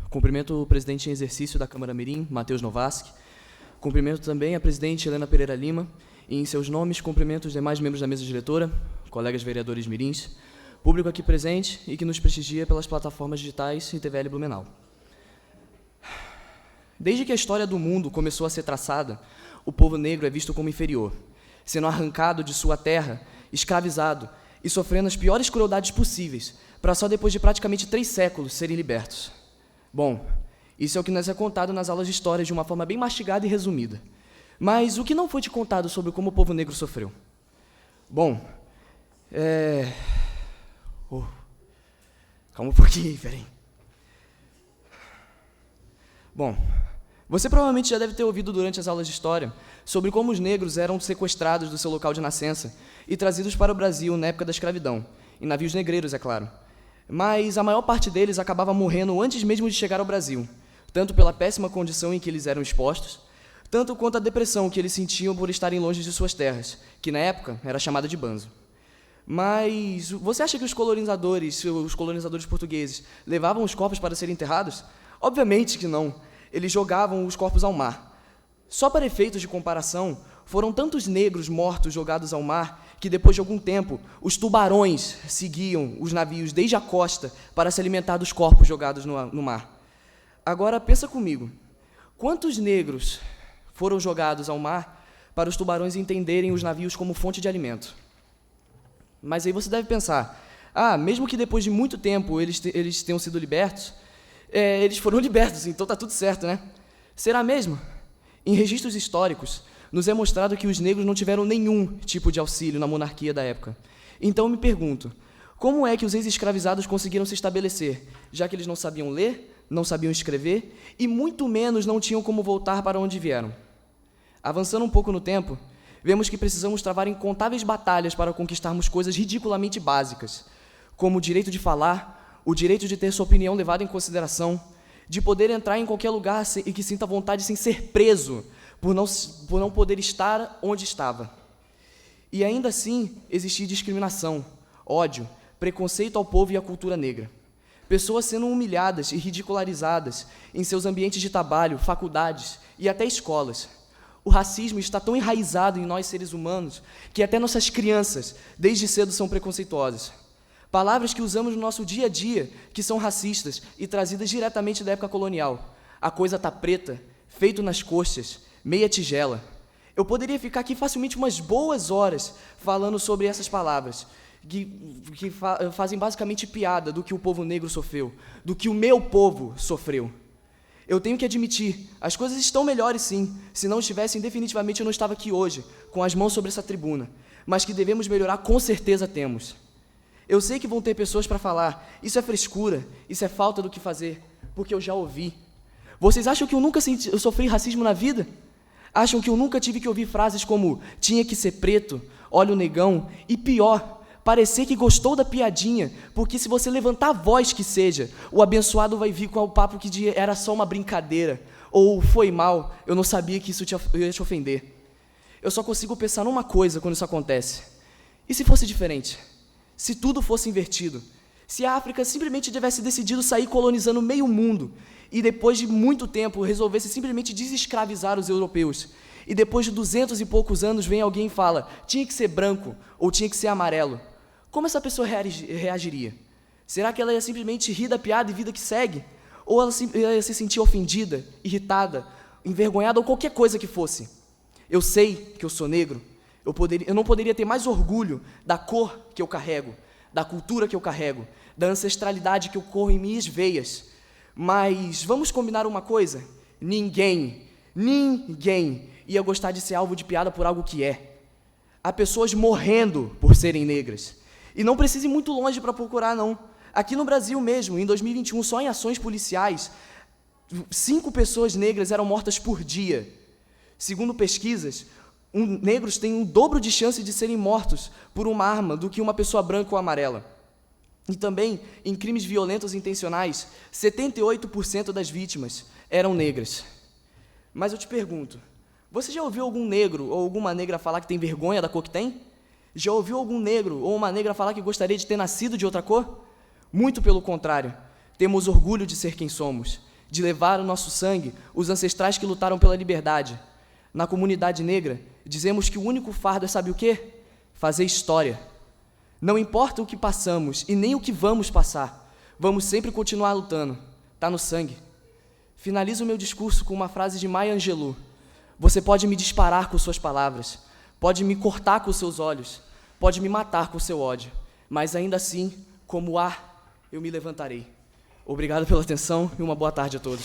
Cumprimento o presidente em exercício da Câmara Mirim, Matheus Novaski. Cumprimento também a presidente Helena Pereira Lima e, em seus nomes, cumprimento os demais membros da mesa diretora, colegas vereadores mirins, público aqui presente e que nos prestigia pelas plataformas digitais e TVL Blumenau. Desde que a história do mundo começou a ser traçada, o povo negro é visto como inferior, sendo arrancado de sua terra, escravizado e sofrendo as piores crueldades possíveis, para só depois de praticamente 3 séculos serem libertos. Bom, isso é o que nos é contado nas aulas de história de uma forma bem mastigada e resumida. Mas o que não foi te contado sobre como o povo negro sofreu? Bom, calma um pouquinho, peraí. Bom, você provavelmente já deve ter ouvido durante as aulas de história sobre como os negros eram sequestrados do seu local de nascença e trazidos para o Brasil na época da escravidão, em navios negreiros, é claro. Mas a maior parte deles acabava morrendo antes mesmo de chegar ao Brasil, tanto pela péssima condição em que eles eram expostos, tanto quanto a depressão que eles sentiam por estarem longe de suas terras, que na época era chamada de banzo. Mas você acha que os colonizadores portugueses, levavam os corpos para serem enterrados? Obviamente que não. Eles jogavam os corpos ao mar. Só para efeitos de comparação, foram tantos negros mortos jogados ao mar que, depois de algum tempo, os tubarões seguiam os navios desde a costa para se alimentar dos corpos jogados no mar. Agora, pensa comigo. Quantos negros foram jogados ao mar para os tubarões entenderem os navios como fonte de alimento? Mas aí você deve pensar, mesmo que depois de muito tempo eles tenham sido libertos, eles foram libertos, então está tudo certo, né? Será mesmo? Em registros históricos, nos é mostrado que os negros não tiveram nenhum tipo de auxílio na monarquia da época. Então me pergunto, como é que os ex-escravizados conseguiram se estabelecer, já que eles não sabiam ler, não sabiam escrever e muito menos não tinham como voltar para onde vieram? Avançando um pouco no tempo, vemos que precisamos travar incontáveis batalhas para conquistarmos coisas ridiculamente básicas, como o direito de falar, o direito de ter sua opinião levada em consideração, de poder entrar em qualquer lugar e que sinta vontade sem ser preso, por não poder estar onde estava. E ainda assim, existia discriminação, ódio, preconceito ao povo e à cultura negra. Pessoas sendo humilhadas e ridicularizadas em seus ambientes de trabalho, faculdades e até escolas. O racismo está tão enraizado em nós seres humanos que até nossas crianças, desde cedo, são preconceituosas. Palavras que usamos no nosso dia a dia, que são racistas e trazidas diretamente da época colonial. A coisa tá preta, feito nas coxas, meia tigela. Eu poderia ficar aqui facilmente umas boas horas falando sobre essas palavras, que fazem basicamente piada do que o povo negro sofreu, do que o meu povo sofreu. Eu tenho que admitir, as coisas estão melhores sim. Se não estivessem, definitivamente eu não estava aqui hoje, com as mãos sobre essa tribuna. Mas que devemos melhorar, com certeza temos. Eu sei que vão ter pessoas para falar, isso é frescura, isso é falta do que fazer, porque eu já ouvi. Vocês acham que eu sofri racismo na vida? Acham que eu nunca tive que ouvir frases como tinha que ser preto, olha o negão, e pior, parecer que gostou da piadinha, porque se você levantar a voz que seja, o abençoado vai vir com o papo que era só uma brincadeira, ou foi mal, eu não sabia que isso ia te ofender. Eu só consigo pensar numa coisa quando isso acontece. E se fosse diferente? Se tudo fosse invertido? Se a África simplesmente tivesse decidido sair colonizando meio mundo, e depois de muito tempo resolvesse simplesmente desescravizar os europeus, e depois de 200 e poucos anos vem alguém e fala, tinha que ser branco, ou tinha que ser amarelo, como essa pessoa reagiria? Será que ela ia simplesmente rir da piada e vida que segue? Ou ela ia se sentir ofendida, irritada, envergonhada, ou qualquer coisa que fosse? Eu sei que eu sou negro, eu não poderia ter mais orgulho da cor que eu carrego, da cultura que eu carrego, da ancestralidade que corre em minhas veias. Mas vamos combinar uma coisa? Ninguém ia gostar de ser alvo de piada por algo que é. Há pessoas morrendo por serem negras. E não precisa ir muito longe para procurar, não. Aqui no Brasil mesmo, em 2021, só em ações policiais, 5 pessoas negras eram mortas por dia. Segundo pesquisas, negros têm um dobro de chance de serem mortos por uma arma do que uma pessoa branca ou amarela. E também, em crimes violentos intencionais, 78% das vítimas eram negras. Mas eu te pergunto, você já ouviu algum negro ou alguma negra falar que tem vergonha da cor que tem? Já ouviu algum negro ou uma negra falar que gostaria de ter nascido de outra cor? Muito pelo contrário, temos orgulho de ser quem somos, de levar o nosso sangue, os ancestrais que lutaram pela liberdade. Na comunidade negra, dizemos que o único fardo é, sabe o quê? Fazer história. Não importa o que passamos e nem o que vamos passar, vamos sempre continuar lutando. Tá no sangue. Finalizo o meu discurso com uma frase de Maya Angelou. Você pode me disparar com suas palavras, pode me cortar com seus olhos, pode me matar com seu ódio, mas ainda assim, como ar, eu me levantarei. Obrigado pela atenção e uma boa tarde a todos.